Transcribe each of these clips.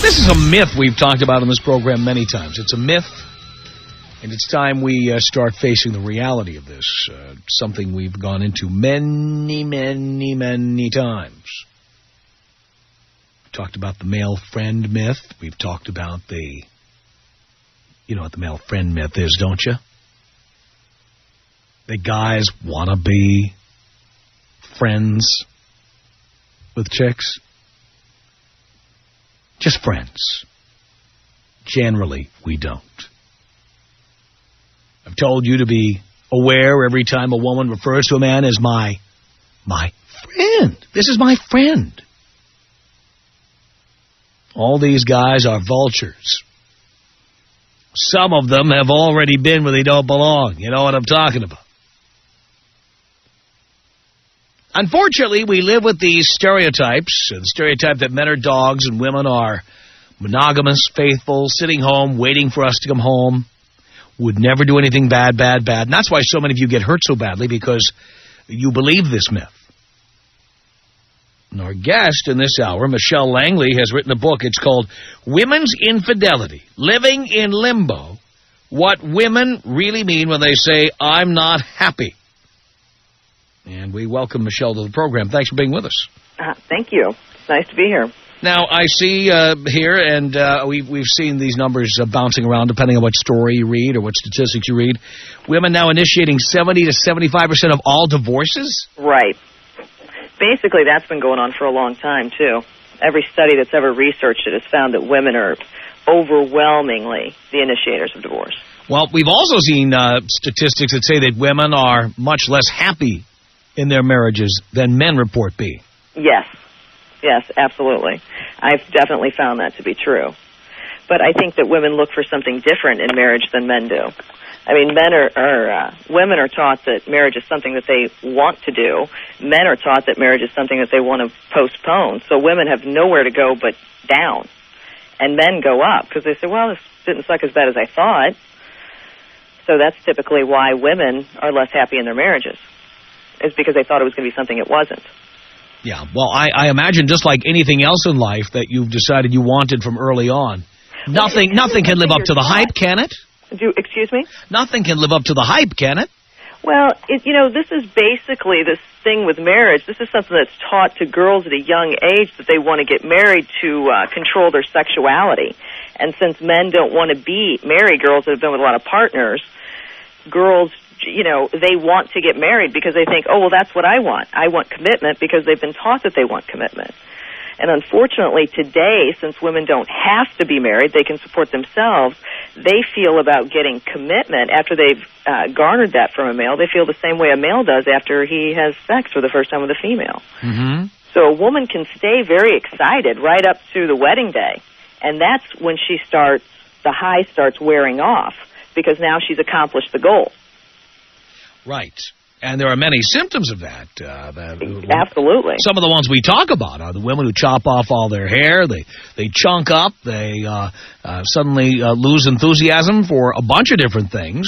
This is a myth we've talked about on this program many times. It's a myth, and it's time we start facing the reality of this, something we've gone into many, many, many times. We talked about the male friend myth. We've talked about the... You know what the male friend myth is, don't you? The guys want to be friends with chicks. Just friends. Generally, we don't. I've told you to be aware every time a woman refers to a man as my friend. This is my friend. All these guys are vultures. Some of them have already been where they don't belong. You know what I'm talking about. Unfortunately, we live with these stereotypes. The stereotype that men are dogs and women are monogamous, faithful, sitting home, waiting for us to come home, would never do anything bad. And that's why so many of you get hurt so badly, because you believe this myth. And our guest in this hour, Michelle Langley, has written a book. It's called Women's Infidelity, Living in Limbo, What Women Really Mean When They Say, I'm Not Happy. And we welcome Michelle to the program. Thanks for being with us. Thank you. It's nice to be here. Now, I see here, and we've seen these numbers bouncing around depending on what story you read or what statistics you read. Women now initiating 70 to 75% of all divorces? Right. Basically, that's been going on for a long time, too. Every study that's ever researched it has found that women are overwhelmingly the initiators of divorce. Well, we've also seen statistics that say that women are much less happy in their marriages than men report being. Yes, absolutely. I've definitely found that to be true. But I think that women look for something different in marriage than men do. I mean, women are taught that marriage is something that they want to do. Men are taught that marriage is something that they want to postpone. So women have nowhere to go but down. And men go up because they say, well, this didn't suck as bad as I thought. So that's typically why women are less happy in their marriages, is because they thought it was going to be something it wasn't. Yeah, well, I imagine just like anything else in life that you've decided you wanted from early on, nothing can live up to the hype, can it? Excuse me? Nothing can live up to the hype, can it? Well, this is basically this thing with marriage. This is something that's taught to girls at a young age, that they want to get married to control their sexuality. And since men don't want to marry girls that have been with a lot of partners, girls, they want to get married because they think, oh, well, that's what I want. I want commitment because they've been taught that they want commitment. And unfortunately, today, since women don't have to be married, they can support themselves, they feel about getting commitment after they've garnered that from a male. They feel the same way a male does after he has sex for the first time with a female. Mm-hmm. So a woman can stay very excited right up to the wedding day. And that's when the high starts wearing off, because now she's accomplished the goal. Right. And there are many symptoms of that. Absolutely. Some of the ones we talk about are the women who chop off all their hair, they chunk up, they suddenly lose enthusiasm for a bunch of different things.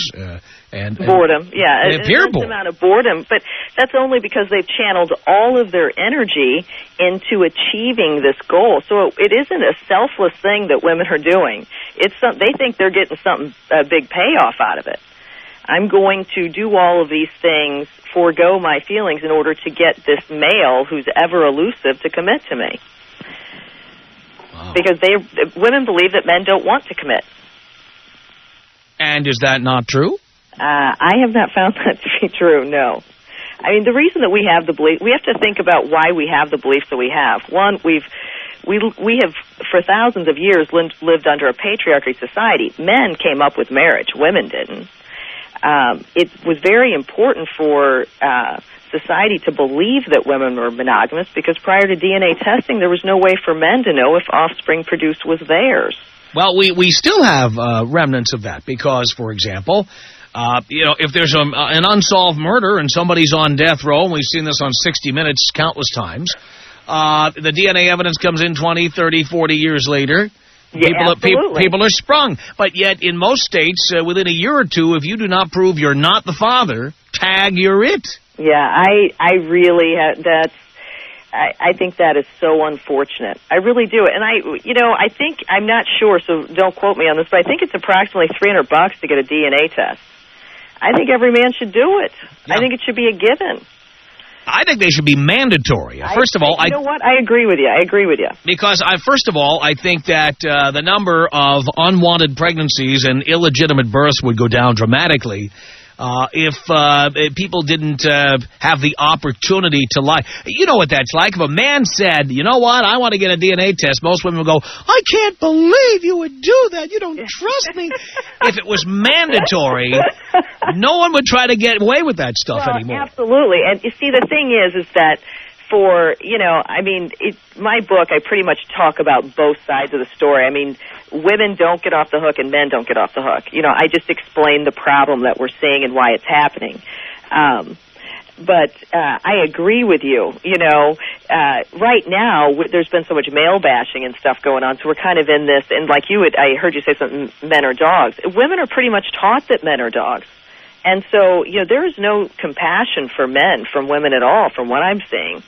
And boredom, yeah. They appear bored. Amount of boredom, but that's only because they've channeled all of their energy into achieving this goal. So it isn't a selfless thing that women are doing. They think they're getting a big payoff out of it. I'm going to do all of these things, forego my feelings in order to get this male who's ever elusive to commit to me. Wow. Because women believe that men don't want to commit. And is that not true? I have not found that to be true, no. I mean, the reason that we have the belief, we have to think about why we have the beliefs that we have. One, we have for thousands of years lived under a patriarchy society. Men came up with marriage, women didn't. It was very important for society to believe that women were monogamous, because prior to DNA testing, there was no way for men to know if offspring produced was theirs. Well, we still have remnants of that because, for example, if there's an unsolved murder and somebody's on death row, and we've seen this on 60 Minutes countless times, the DNA evidence comes in 20, 30, 40 years later. Yeah, people are sprung. But yet, in most states, within a year or two, if you do not prove you're not the father, tag, you're it. Yeah, I really I think that is so unfortunate. I really do. And I think, I'm not sure, so don't quote me on this, but I think it's approximately $300 to get a DNA test. I think every man should do it. Yeah. I think it should be a given. I think they should be mandatory. First of all, you know what? I agree with you. Because first of all, I think that the number of unwanted pregnancies and illegitimate births would go down dramatically if people didn't have the opportunity to lie. You know what that's like. If a man said, you know what, I want to get a DNA test, most women would go, I can't believe you would do that. You don't trust me. If it was mandatory, no one would try to get away with that stuff anymore. Absolutely. And you see, the thing is that for, my book, I pretty much talk about both sides of the story. I mean, women don't get off the hook and men don't get off the hook. I just explain the problem that we're seeing and why it's happening. But I agree with you. Right now, there's been so much male bashing and stuff going on, so we're kind of in this, and like I heard you say something, men are dogs. Women are pretty much taught that men are dogs. And so, there is no compassion for men from women at all, from what I'm seeing.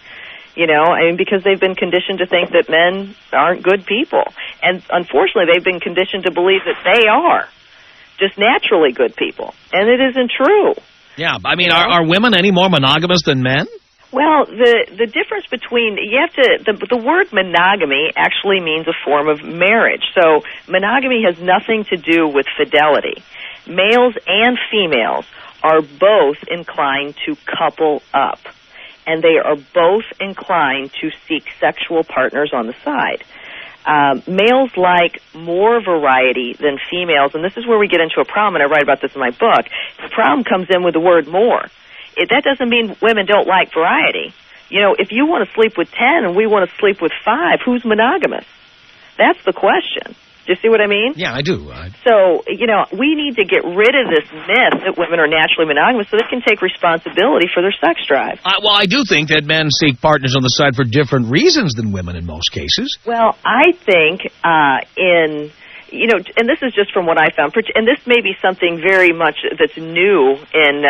Because they've been conditioned to think that men aren't good people. And unfortunately, they've been conditioned to believe that they are just naturally good people. And it isn't true. Yeah, are women any more monogamous than men? Well, the difference between, the word monogamy actually means a form of marriage. So monogamy has nothing to do with fidelity. Males and females are both inclined to couple up, and they are both inclined to seek sexual partners on the side. Males like more variety than females, and this is where we get into a problem, and I write about this in my book. The problem comes in with the word more. That doesn't mean women don't like variety. If you want to sleep with 10 and we want to sleep with 5, who's monogamous? That's the question. Do you see what I mean? Yeah, I do. So, we need to get rid of this myth that women are naturally monogamous so they can take responsibility for their sex drive. I do think that men seek partners on the side for different reasons than women in most cases. Well, I think and this is just from what I found, and this may be something very much that's new in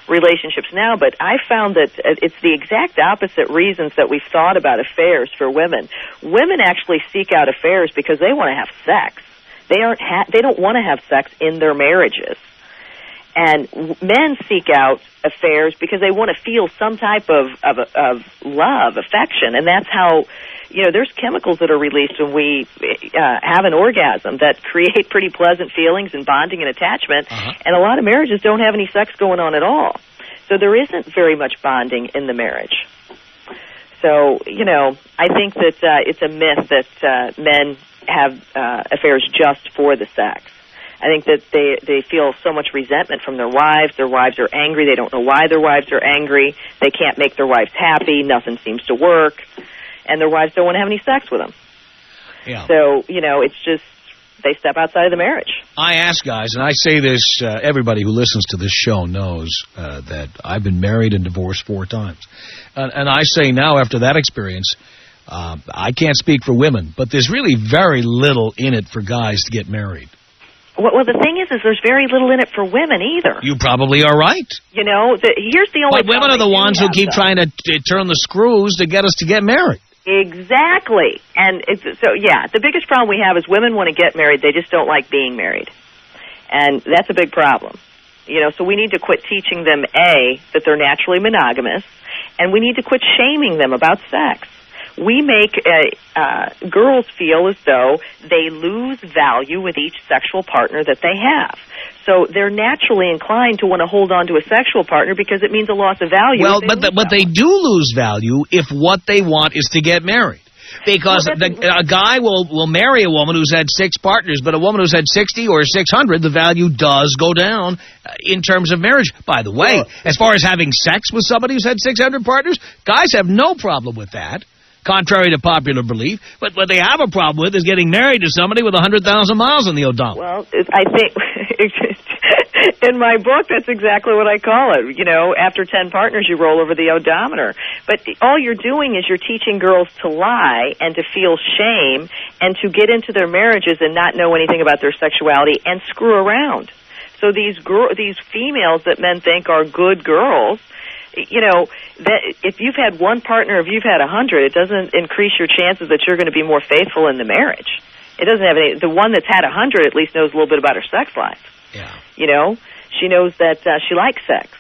relationships now, but I found that it's the exact opposite reasons that we've thought about affairs for women. Women actually seek out affairs because they want to have sex. They don't want to have sex in their marriages. And men seek out affairs because they want to feel some type of love, affection, and that's how, there's chemicals that are released when we have an orgasm that create pretty pleasant feelings and bonding and attachment, and a lot of marriages don't have any sex going on at all. So there isn't very much bonding in the marriage. So, I think that it's a myth that men have affairs just for the sex. I think that they feel so much resentment from their wives. Their wives are angry. They don't know why their wives are angry. They can't make their wives happy. Nothing seems to work. And their wives don't want to have any sex with them. Yeah. So, it's just they step outside of the marriage. I ask guys, and I say this, everybody who listens to this show knows that I've been married and divorced 4 times. And I say now, after that experience, I can't speak for women, but there's really very little in it for guys to get married. Well, the thing is there's very little in it for women either. You probably are right. Here's the only. But women are the ones who keep trying to turn the screws to get us to get married. Exactly. And the biggest problem we have is women want to get married, they just don't like being married. And that's a big problem. So we need to quit teaching them, A, that they're naturally monogamous, and we need to quit shaming them about sex. We make girls feel as though they lose value with each sexual partner that they have. So they're naturally inclined to want to hold on to a sexual partner because it means a loss of value. Well, but they do lose value if what they want is to get married. Because a guy will marry a woman who's had 6 partners, but a woman who's had 60 or 600, the value does go down in terms of marriage. By the way, as far as having sex with somebody who's had 600 partners, guys have no problem with that, contrary to popular belief. But what they have a problem with is getting married to somebody with 100,000 miles on the odometer. Well, I think in my book, that's exactly what I call it. After 10 partners, you roll over the odometer. But all you're doing is you're teaching girls to lie and to feel shame and to get into their marriages and not know anything about their sexuality and screw around. So these females that men think are good girls, you know, that if you've had one partner, if you've had 100, it doesn't increase your chances that you're going to be more faithful in the marriage. It doesn't have any. The one that's had 100 at least knows a little bit about her sex life. Yeah. You know, she knows that she likes sex.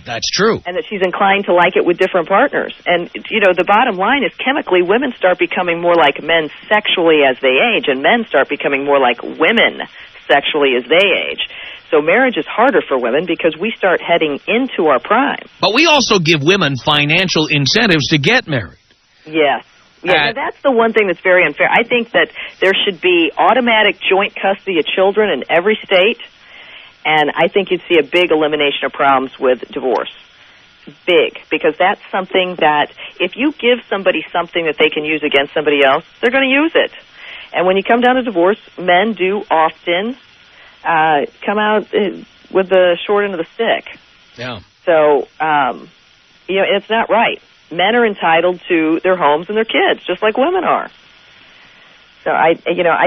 That's true. And that she's inclined to like it with different partners. And, you know, the bottom line is chemically, women start becoming more like men sexually as they age, and men start becoming more like women sexually as they age. So marriage is harder for women because we start heading into our prime. But we also give women financial incentives to get married. Yes. Yeah, that's the one thing that's very unfair. I think that there should be automatic joint custody of children in every state, and I think you'd see a big elimination of problems with divorce. Big, because that's something that if you give somebody something that they can use against somebody else, they're going to use it. And when you come down to divorce, men do often come out with the short end of the stick. Yeah. So, you know, it's not right. Men are entitled to their homes and their kids, just like women are. So I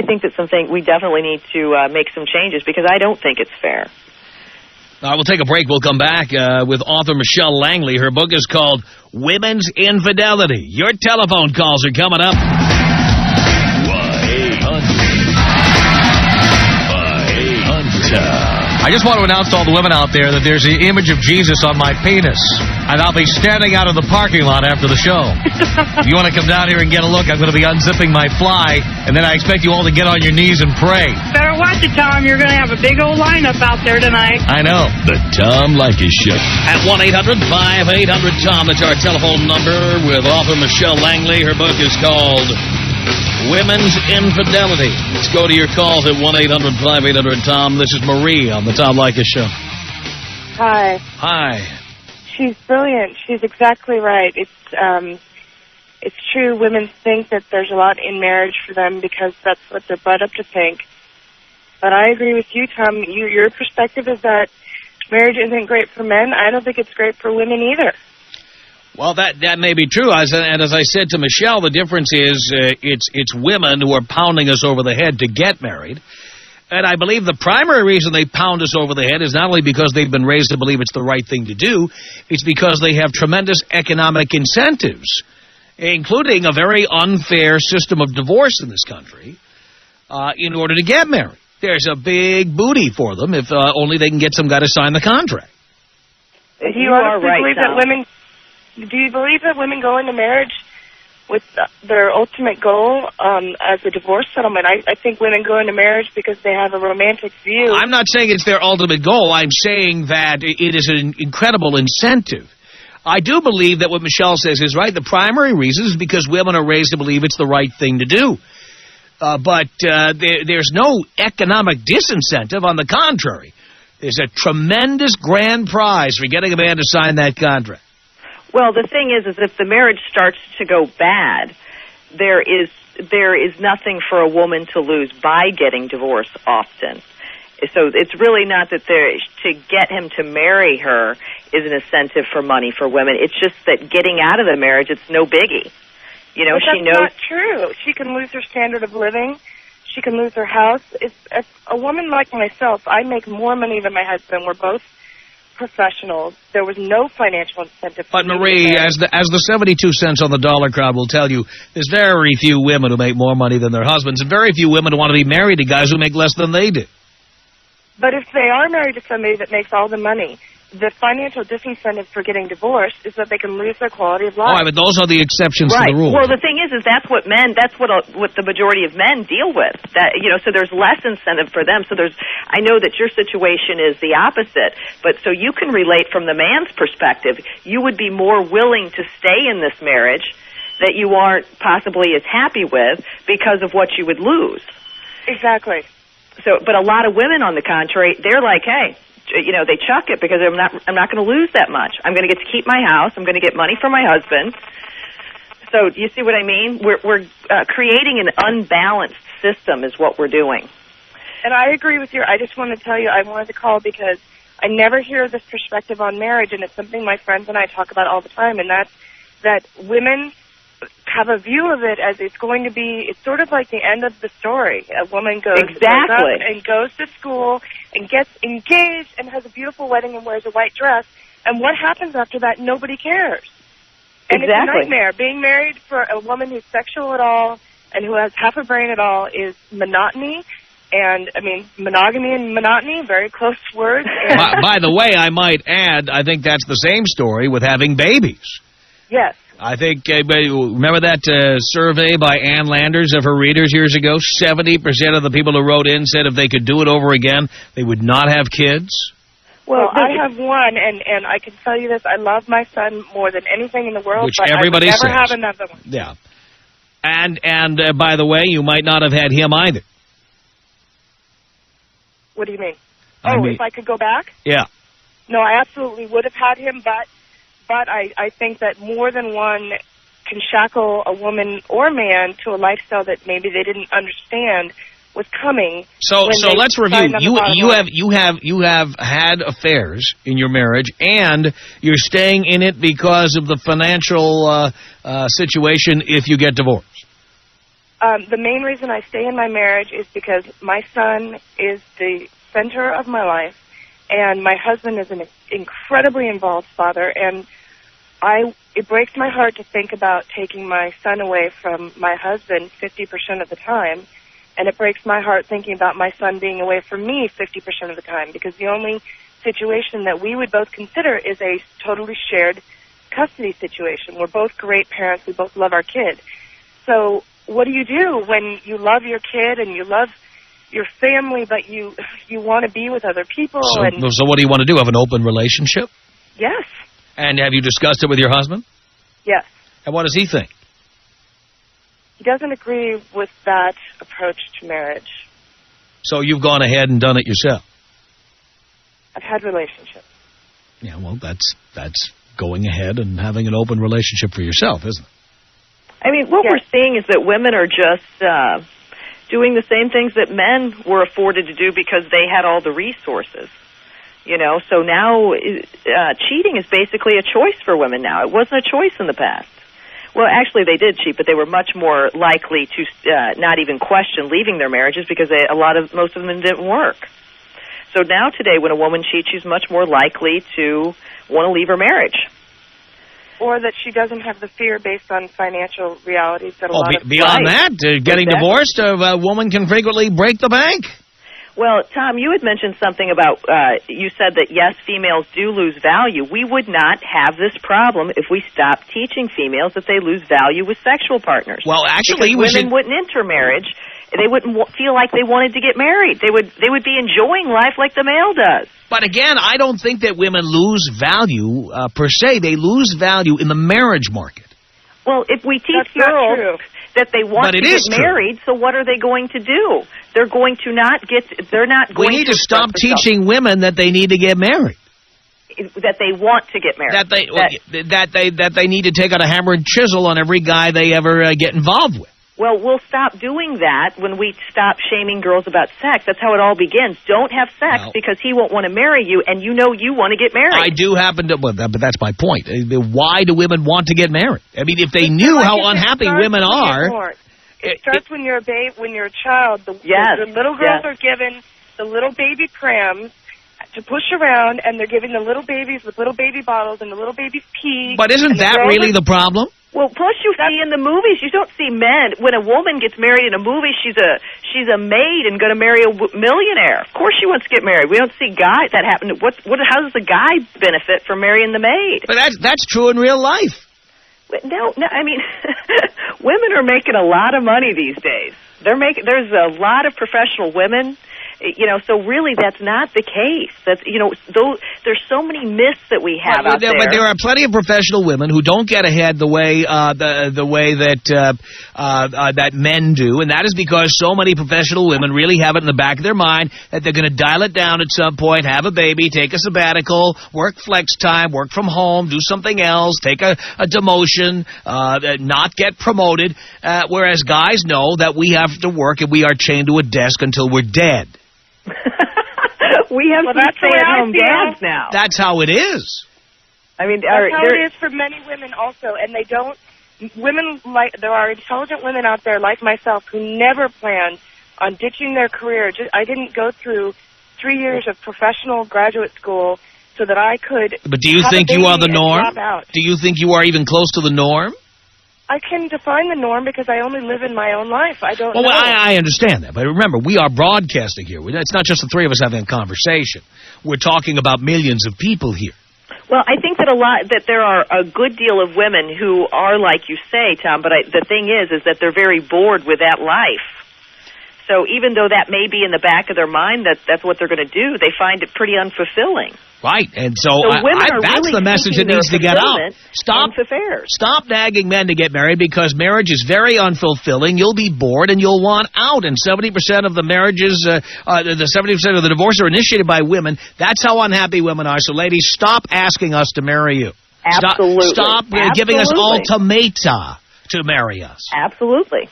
think that's something we definitely need to make some changes because I don't think it's fair. We'll take a break. We'll come back with author Michelle Langley. Her book is called Women's Infidelity. Your telephone calls are coming up. 1-800-5800. I just want to announce to all the women out there that there's the image of Jesus on my penis, and I'll be standing out of the parking lot after the show. If you want to come down here and get a look, I'm going to be unzipping my fly, and then I expect you all to get on your knees and pray. Better watch it, Tom. You're going to have a big old lineup out there tonight. I know. The Tom Leykis Show. At 1-800-5800-TOM. That's our telephone number with author Michelle Langley. Her book is called Women's Infidelity. Let's go to your calls at 1-800-5800-TOM. This is Marie on the Tom Leykis Show. Hi. Hi. She's brilliant. She's exactly right. It's true. Women think that there's a lot in marriage for them because that's what they're brought up to think. But I agree with you, Tom. Your perspective is that marriage isn't great for men. I don't think it's great for women either. Well, that may be true. And as I said to Michelle, the difference is it's women who are pounding us over the head to get married. And I believe the primary reason they pound us over the head is not only because they've been raised to believe it's the right thing to do, it's because they have tremendous economic incentives, including a very unfair system of divorce in this country, in order to get married. There's a big booty for them if only they can get some guy to sign the contract. Do you believe that women go into marriage with their ultimate goal as a divorce settlement? I think women go into marriage because they have a romantic view. I'm not saying it's their ultimate goal. I'm saying that it is an incredible incentive. I do believe that what Michelle says is right. The primary reason is because women are raised to believe it's the right thing to do. But there's no economic disincentive. On the contrary, there's a tremendous grand prize for getting a man to sign that contract. Well, the thing is if the marriage starts to go bad, there is nothing for a woman to lose by getting divorced often. So it's really not that to get him to marry her is an incentive for money for women. It's just that getting out of the marriage, it's no biggie. You know, but that's not true. She can lose her standard of living. She can lose her house. If a woman like myself, I make more money than my husband. We're both professionals. There was no financial incentive. But Marie, as the 72 cents on the dollar crowd will tell you, there's very few women who make more money than their husbands, and very few women who want to be married to guys who make less than they do. But if they are married to somebody that makes all the money, the financial disincentive for getting divorced is that they can lose their quality of life. Oh, but those are the exceptions to the rule. Well, the thing is that's what the majority of men deal with. That, you know, so there's less incentive for them. So I know that your situation is the opposite, but so you can relate from the man's perspective. You would be more willing to stay in this marriage that you aren't possibly as happy with because of what you would lose. Exactly. So, but a lot of women, on the contrary, they're like, hey, you know, they chuck it because I'm not going to lose that much. I'm going to get to keep my house. I'm going to get money from my husband. So, do you see what I mean? We're creating an unbalanced system is what we're doing. And I agree with you. I just want to tell you, I wanted to call because I never hear this perspective on marriage, and it's something my friends and I talk about all the time, and that's that women have a view of it as it's going to be, it's sort of like the end of the story. A woman goes up and goes to school and gets engaged and has a beautiful wedding and wears a white dress, And what happens after that? Nobody cares. And Exactly. it's a nightmare. Being married for a woman who's sexual at all and who has half a brain at all is monotony. And, I mean, monogamy and monotony, very close words. And By the way, I might add, I think that's the same story with having babies. yes. I think, remember that survey by Ann Landers of her readers years ago? 70% of the people who wrote in said if they could do it over again, they would not have kids. Well, I have one, and I can tell you this, I love my son more than anything in the world, Which but everybody I would never says. have another one. Yeah. And by the way, you might not have had him either. What do you mean? I mean- if I could go back? Yeah. No, I absolutely would have had him, but I think that more than one can shackle a woman or man to a lifestyle that maybe they didn't understand was coming. So when let's they review. signed on the bottom line. You have had affairs in your marriage, and you're staying in it because of the financial situation if you get divorced. The main reason I stay in my marriage is because my son is the center of my life, and my husband is an incredibly involved father, and it breaks my heart to think about taking my son away from my husband 50% of the time, and it breaks my heart thinking about my son being away from me 50% of the time, because the only situation that we would both consider is a totally shared custody situation. We're both great parents. We both love our kid. So what do you do when you love your kid and you love your family, but you want to be with other people? So what do you want to do? Have an open relationship? Yes. And have you discussed it with your husband? Yes. And what does he think? He doesn't agree with that approach to marriage. So you've gone ahead and done it yourself? I've had relationships. Yeah, well, that's going ahead and having an open relationship for yourself, isn't it? I mean, what we're seeing is that women are just doing the same things that men were afforded to do because they had all the resources. You know, so now cheating is basically a choice for women now. It wasn't a choice in the past. Well, actually, they did cheat, but they were much more likely to not even question leaving their marriages because most of them didn't work. So now today, when a woman cheats, she's much more likely to want to leave her marriage. Or that she doesn't have the fear based on financial realities that a lot of... Beyond that, getting divorced, a woman can frequently break the bank. Well, Tom, you had mentioned something about, you said that, yes, females do lose value. We would not have this problem if we stopped teaching females that they lose value with sexual partners. Well, actually, women wouldn't enter marriage. They wouldn't feel like they wanted to get married. They would be enjoying life like the male does. But again, I don't think that women lose value per se. They lose value in the marriage market. Well, if we teach girls that they want to get married, so what are they going to do? They're going to not get. They're not going. We need to stop teaching women that they need to get married. That they want to get married. That they need to take out a hammer and chisel on every guy they ever get involved with. Well, we'll stop doing that when we stop shaming girls about sex. That's how it all begins. Don't have sex because he won't want to marry you, and you know you want to get married. I do happen to, but that's my point. Why do women want to get married? I mean, if they knew how unhappy women are... It starts when you're a babe, when you're a child. The little girls are given the little baby prams to push around, and they're giving the little babies with little baby bottles, and the little babies pee. But isn't that really the problem? Well, plus you see in the movies, you don't see men. When a woman gets married in a movie, she's a maid and going to marry a millionaire. Of course she wants to get married. We don't see guys that happen. How does the guy benefit from marrying the maid? But that's true in real life. No, I mean, women are making a lot of money these days. There's a lot of professional women. You know, so really that's not the case. That's, you know, there's so many myths that we have out there. But there are plenty of professional women who don't get ahead the way that men do, and that is because so many professional women really have it in the back of their mind that they're going to dial it down at some point, have a baby, take a sabbatical, work flex time, work from home, do something else, take a demotion, not get promoted, whereas guys know that we have to work and we are chained to a desk until we're dead. We have some stay-at-home dads now. That's how it is. I mean, that's how it is for many women also, and they don't. There are intelligent women out there like myself who never planned on ditching their career. I didn't go through 3 years of professional graduate school so that I could. But do you have think a you are the baby and norm? drop out. Do you think you are even close to the norm? I can define the norm because I only live in my own life. I don't know. Well, I understand that. But remember, we are broadcasting here. It's not just the three of us having a conversation. We're talking about millions of people here. Well, I think that there are a good deal of women who are like you say, Tom, but the thing is that they're very bored with that life. So even though that may be in the back of their mind that's what they're going to do, they find it pretty unfulfilling. Right, and so women are that's really the message that needs to get out. Stop nagging men to get married because marriage is very unfulfilling. You'll be bored and you'll want out. And 70% of the marriages, the 70% of the divorces are initiated by women. That's how unhappy women are. So, ladies, stop asking us to marry you. Absolutely. Stop giving us ultimata to marry us. Absolutely.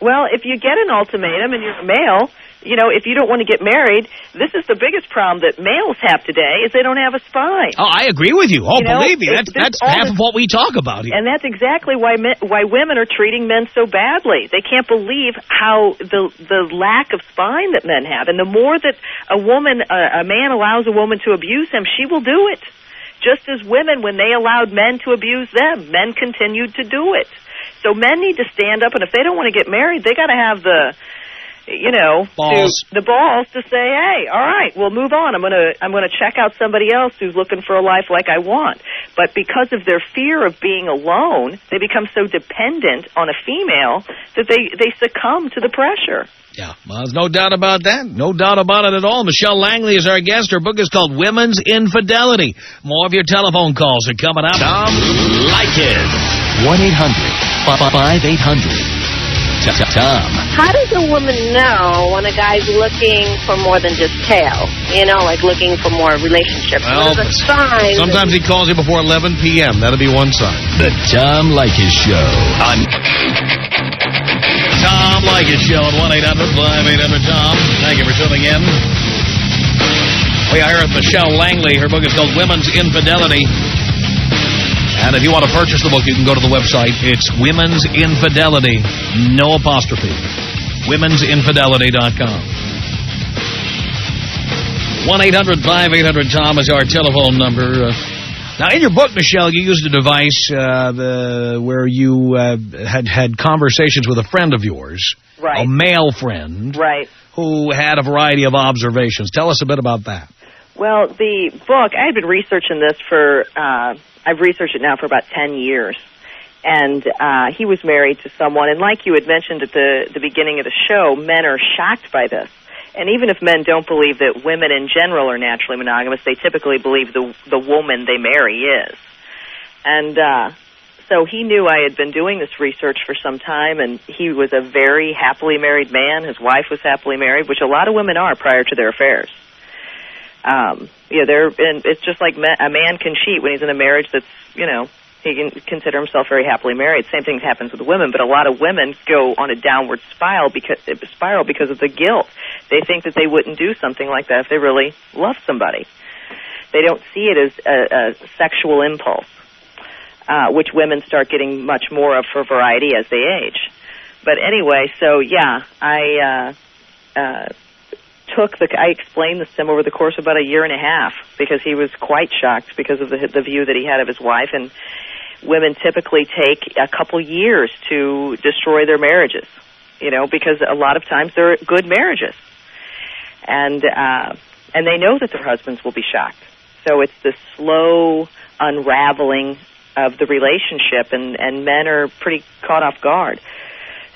Well, if you get an ultimatum and you're a male, if you don't want to get married, this is the biggest problem that males have today is they don't have a spine. Oh, I agree with you. Oh, believe me, that's half of what we talk about here. And that's exactly why women are treating men so badly. They can't believe how the lack of spine that men have. And the more that a man allows a woman to abuse him, she will do it. Just as women, when they allowed men to abuse them, men continued to do it. So men need to stand up, and if they don't want to get married, they got to have the balls to say, hey, all right, we'll move on. I'm gonna check out somebody else who's looking for a life like I want. But because of their fear of being alone, they become so dependent on a female that they succumb to the pressure. Yeah, well, there's no doubt about that. No doubt about it at all. Michelle Langley is our guest. Her book is called Women's Infidelity. More of your telephone calls are coming up. Tom Leykis. 1-800-5800-TOM. How does a woman know when a guy's looking for more than just tail? Like looking for more relationships. Well, what are the signs? Sometimes he calls you before 11 p.m. That'll be one sign. The Tom Leykis Show on Tom Leykis Show at 1-800-5800-TOM. Thank you for tuning in. We are here with Michelle Langley. Her book is called Women's Infidelity. And if you want to purchase the book, you can go to the website. It's Women's Infidelity, no apostrophe. Women'sInfidelity.com. 1-800-5800-TOM is our telephone number. Now, in your book, Michelle, you used a device where you had conversations with a friend of yours, right. A male friend, right, who had a variety of observations. Tell us a bit about that. Well, the book, I had been researching this I've researched it now for about 10 years. And he was married to someone, and like you had mentioned at the beginning of the show, men are shocked by this. And even if men don't believe that women in general are naturally monogamous, they typically believe the woman they marry is. And so he knew I had been doing this research for some time, and he was a very happily married man. His wife was happily married, which a lot of women are prior to their affairs. It's just like a man can cheat when he's in a marriage that's, he can consider himself very happily married. Same thing happens with women, but a lot of women go on a downward spiral because of the guilt. They think that they wouldn't do something like that if they really love somebody. They don't see it as a sexual impulse, which women start getting much more of for variety as they age. But anyway, so yeah, I explained this to him over the course of about a year and a half because he was quite shocked because of the view that he had of his wife. And women typically take a couple years to destroy their marriages, because a lot of times they're good marriages. And they know that their husbands will be shocked. So it's this slow unraveling of the relationship, and men are pretty caught off guard.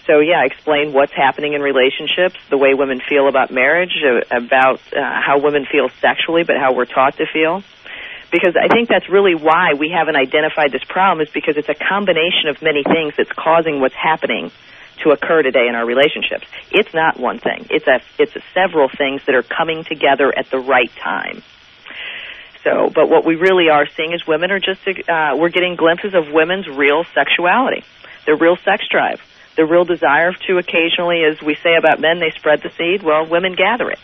So, yeah, explain what's happening in relationships, the way women feel about marriage, about how women feel sexually, but how we're taught to feel. Because I think that's really why we haven't identified this problem, is because it's a combination of many things that's causing what's happening to occur today in our relationships. It's not one thing. It's several things that are coming together at the right time. So, but what we really are seeing is women are we're getting glimpses of women's real sexuality, their real sex drive. The real desire to occasionally, as we say about men, they spread the seed. Well, women gather it.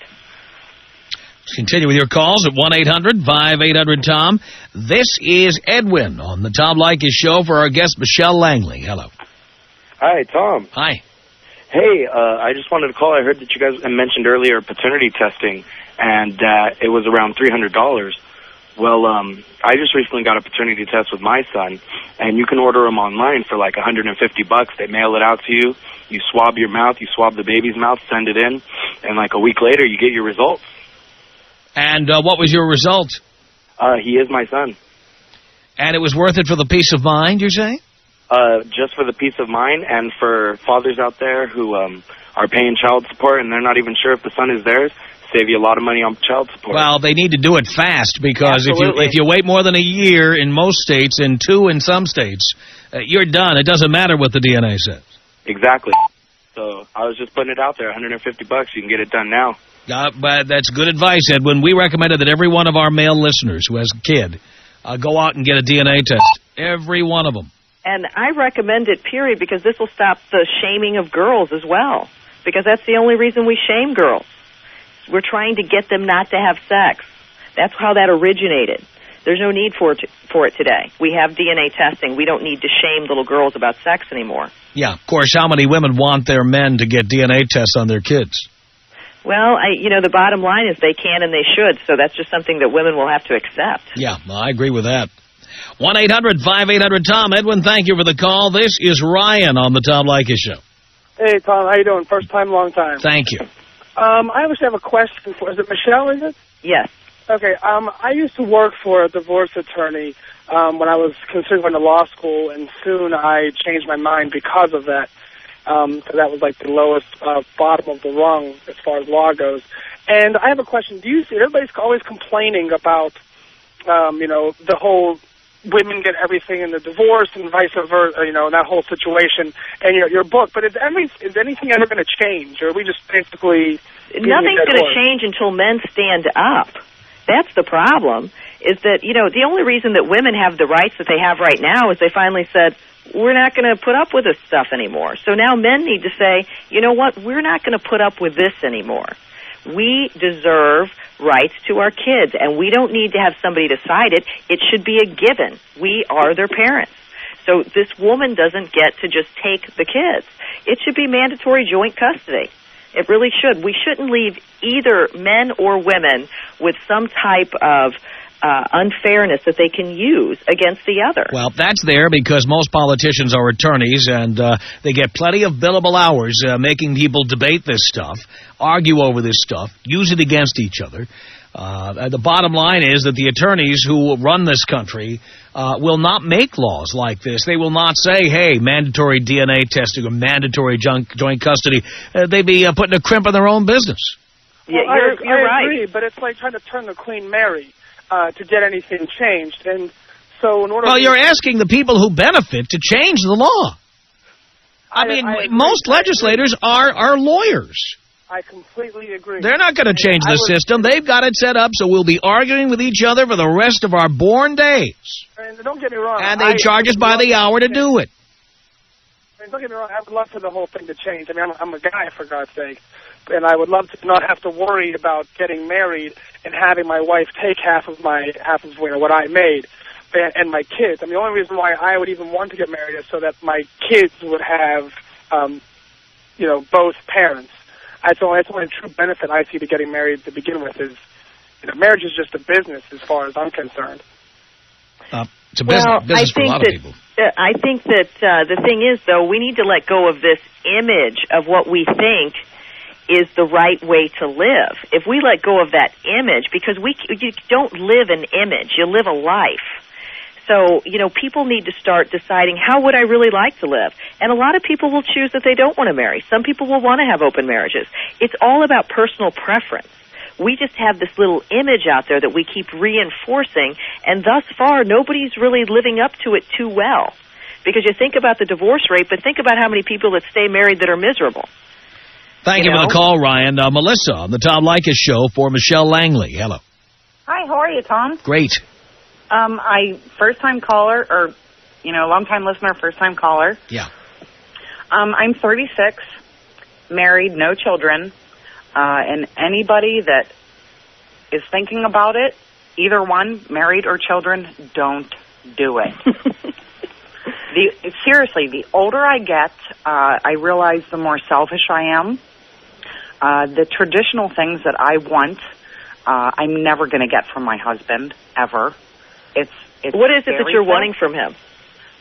Let's continue with your calls at 1-800-5800-TOM. This is Edwin on the Tom Leykis Show for our guest, Michelle Langley. Hello. Hi, Tom. Hi. Hey, I just wanted to call. I heard that you guys mentioned earlier paternity testing, and it was around $300. Well, I just recently got a paternity test with my son, and you can order them online for like $150. They mail it out to you. You swab your mouth, you swab the baby's mouth, send it in, and like a week later, you get your results. And what was your result? He is my son. And it was worth it for the peace of mind, you're saying? Just for the peace of mind, and for fathers out there who are paying child support and they're not even sure if the son is theirs, save you a lot of money on child support. Well, they need to do it fast, because Absolutely. if you wait more than a year in most states and 2 in some states, you're done. It doesn't matter what the DNA says. Exactly. So I was just putting it out there, $150. You can get it done now. But that's good advice, Edwin. We recommended that every one of our male listeners who has a kid go out and get a DNA test. Every one of them. And I recommend it, period, because this will stop the shaming of girls as well. Because that's the only reason we shame girls. We're trying to get them not to have sex. That's how that originated. There's no need for it today. We have DNA testing. We don't need to shame little girls about sex anymore. Yeah, of course, how many women want their men to get DNA tests on their kids? Well, the bottom line is they can and they should, so that's just something that women will have to accept. Yeah, I agree with that. 1-800-5800-TOM. Edwin, thank you for the call. This is Ryan on the Tom Leykis Show. Hey, Tom, how you doing? First time, long time. Thank you. I always have a question for, is it Michelle, is it? Yes. Okay, I used to work for a divorce attorney when I was considering going to law school, and soon I changed my mind because of that. That was like the lowest bottom of the rung as far as law goes. And I have a question. Do you see, everybody's always complaining about, the whole women get everything in the divorce and vice versa, that whole situation and your book. But is anything ever going to change? Or are we just basically... Nothing's going to change until men stand up. That's the problem, is that, the only reason that women have the rights that they have right now is they finally said, we're not going to put up with this stuff anymore. So now men need to say, you know what, we're not going to put up with this anymore. We deserve rights to our kids, and we don't need to have somebody decide it. It should be a given. We are their parents. So this woman doesn't get to just take the kids. It should be mandatory joint custody. It really should. We shouldn't leave either men or women with some type of unfairness that they can use against the other. Well, that's there because most politicians are attorneys, and they get plenty of billable hours making people debate this stuff, argue over this stuff, use it against each other. The bottom line is that the attorneys who run this country will not make laws like this. They will not say, hey, mandatory DNA testing or mandatory joint custody. They'd be putting a crimp in their own business. Yeah, well, you're right. I agree, but it's like trying to turn the Queen Mary to get anything changed. And so in order... Well, you're asking the people who benefit to change the law. I mean, most legislators are lawyers. I completely agree. They're not going to change the system. They've got it set up so we'll be arguing with each other for the rest of our born days. And don't get me wrong. And they charge us by the hour to do it. And don't get me wrong, I would love for the whole thing to change. I mean, I'm a guy, for God's sake. And I would love to not have to worry about getting married and having my wife take half of what I made and my kids. I mean, the only reason why I would even want to get married is so that my kids would have, both parents. That's the only true benefit I see to getting married to begin with is, marriage is just a business as far as I'm concerned. It's a business for a lot of people. I think that the thing is, though, we need to let go of this image of what we think is the right way to live. If we let go of that image, because you don't live an image, you live a life. So, people need to start deciding, how would I really like to live? And a lot of people will choose that they don't want to marry. Some people will want to have open marriages. It's all about personal preference. We just have this little image out there that we keep reinforcing, and thus far, nobody's really living up to it too well. Because you think about the divorce rate, but think about how many people that stay married that are miserable. Thank you for the call, Ryan. Melissa on the Tom Leykis Show for Michelle Langley. Hello. Hi, how are you, Tom? Great. First-time caller, or, long-time listener, first-time caller. Yeah. I'm 36, married, no children, and anybody that is thinking about it, either one, married or children, don't do it. Seriously, the older I get, I realize the more selfish I am. The traditional things that I want I'm never going to get from my husband, ever. It's what is it that you're simple. wanting from him?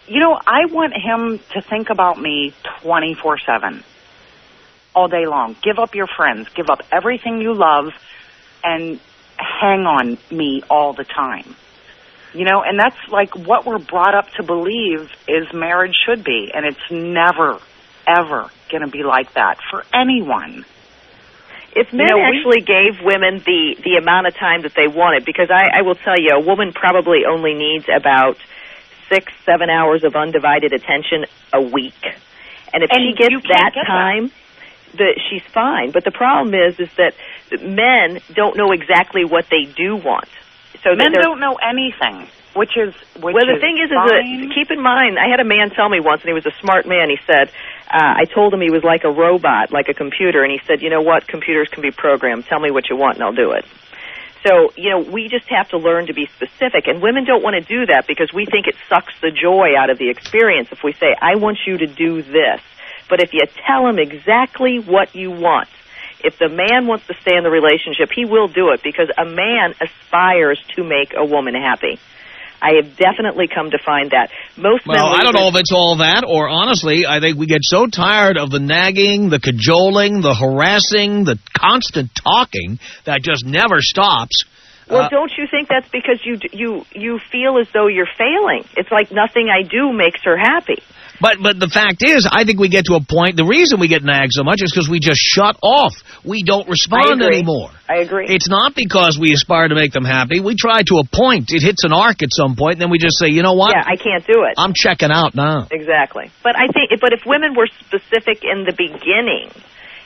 You know, I want him to think about me 24/7, all day long. Give up your friends, give up everything you love, and hang on me all the time. You know, and that's like what we're brought up to believe is marriage should be, and it's never, ever going to be like that for anyone. If men actually gave women the amount of time that they wanted, because I will tell you, a woman probably only needs about 6-7 hours of undivided attention a week. And if she gets that time, she's fine. But the problem is that men don't know exactly what they do want. So men don't know anything, which is the thing is that, keep in mind, I had a man tell me once, and he was a smart man, he said, I told him he was like a robot, like a computer, and he said, you know what, computers can be programmed. Tell me what you want, and I'll do it. So, you know, we just have to learn to be specific, and women don't want to do that because we think it sucks the joy out of the experience if we say, I want you to do this. But if you tell him exactly what you want, if the man wants to stay in the relationship, he will do it because a man aspires to make a woman happy. I have definitely come to find that. Most men... Well, I don't know if it's all that, or honestly, I think we get so tired of the nagging, the cajoling, the harassing, the constant talking that just never stops. Well, don't you think that's because you feel as though you're failing? It's like nothing I do makes her happy. But the fact is, I think we get to a point, the reason we get nagged so much is because we just shut off. We don't respond anymore. I agree. It's not because we aspire to make them happy. We try to a point. It hits an arc at some point, and then we just say, you know what? Yeah, I can't do it. I'm checking out now. Exactly. But if women were specific in the beginning,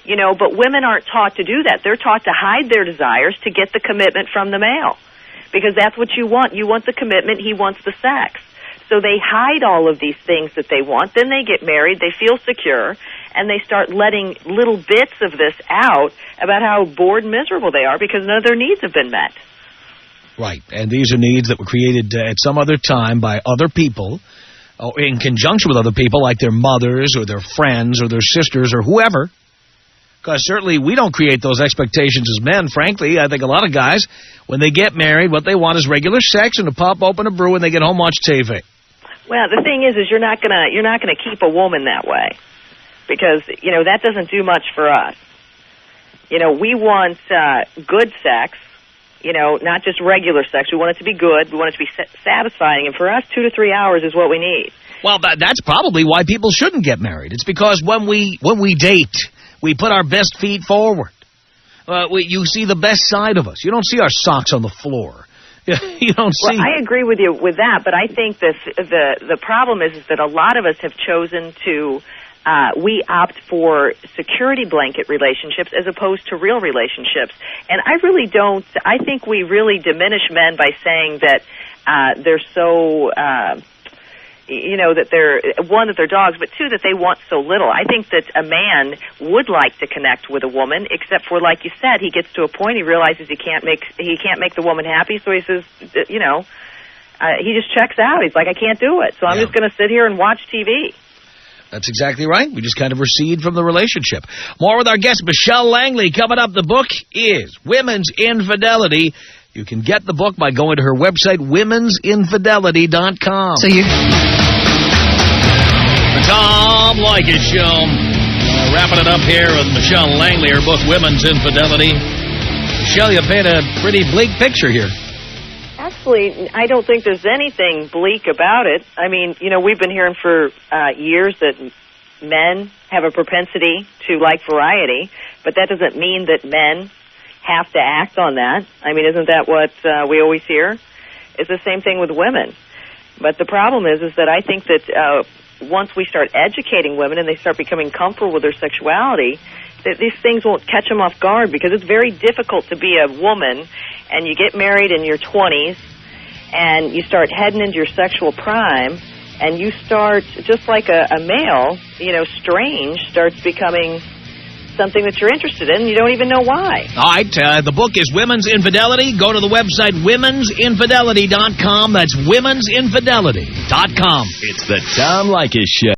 you know, but women aren't taught to do that. They're taught to hide their desires to get the commitment from the male. Because that's what you want. You want the commitment, he wants the sex. So they hide all of these things that they want. Then they get married, they feel secure, and they start letting little bits of this out about how bored and miserable they are because none of their needs have been met. Right, and these are needs that were created at some other time by other people, or in conjunction with other people like their mothers or their friends or their sisters or whoever. Because certainly we don't create those expectations as men, frankly. I think a lot of guys, when they get married, what they want is regular sex and to pop open a brew and they get home, watch TV. Well, the thing is you're not gonna keep a woman that way because, you know, that doesn't do much for us. You know, we want good sex, you know, not just regular sex. We want it to be good. We want it to be satisfying. And for us, 2 to 3 hours is what we need. Well, that's probably why people shouldn't get married. It's because when we date, we put our best feet forward. You see the best side of us. You don't see our socks on the floor. You don't see. Well, I agree with you with that, but I think the problem is that a lot of us have chosen to we opt for security blanket relationships as opposed to real relationships. And I really don't. I think we really diminish men by saying that they're so. You know, that they're, one, that they're dogs, but two, that they want so little. I think that a man would like to connect with a woman, except for, like you said, he gets to a point, he realizes he can't make the woman happy, so he says, you know, he just checks out. He's like, I can't do it, so I'm just going to sit here and watch TV. That's exactly right. We just kind of recede from the relationship. More with our guest, Michelle Langley. Coming up, the book is Women's Infidelity. You can get the book by going to her website, women'sinfidelity.com. So you... The Tom Leykis Show. Wrapping it up here with Michelle Langley, her book, Women's Infidelity. Michelle, you paint a pretty bleak picture here. Actually, I don't think there's anything bleak about it. I mean, you know, we've been hearing for years that men have a propensity to like variety, but that doesn't mean that men have to act on that. I mean, isn't that what we always hear? It's the same thing with women. But the problem is that I think that once we start educating women and they start becoming comfortable with their sexuality, that these things won't catch them off guard because it's very difficult to be a woman and you get married in your 20s and you start heading into your sexual prime and you start, just like a male, you know, strange starts becoming something that you're interested in, and you don't even know why. All right, the book is Women's Infidelity. Go to the website, women'sinfidelity.com. That's women'sinfidelity.com. It's the Tom Leykis Show.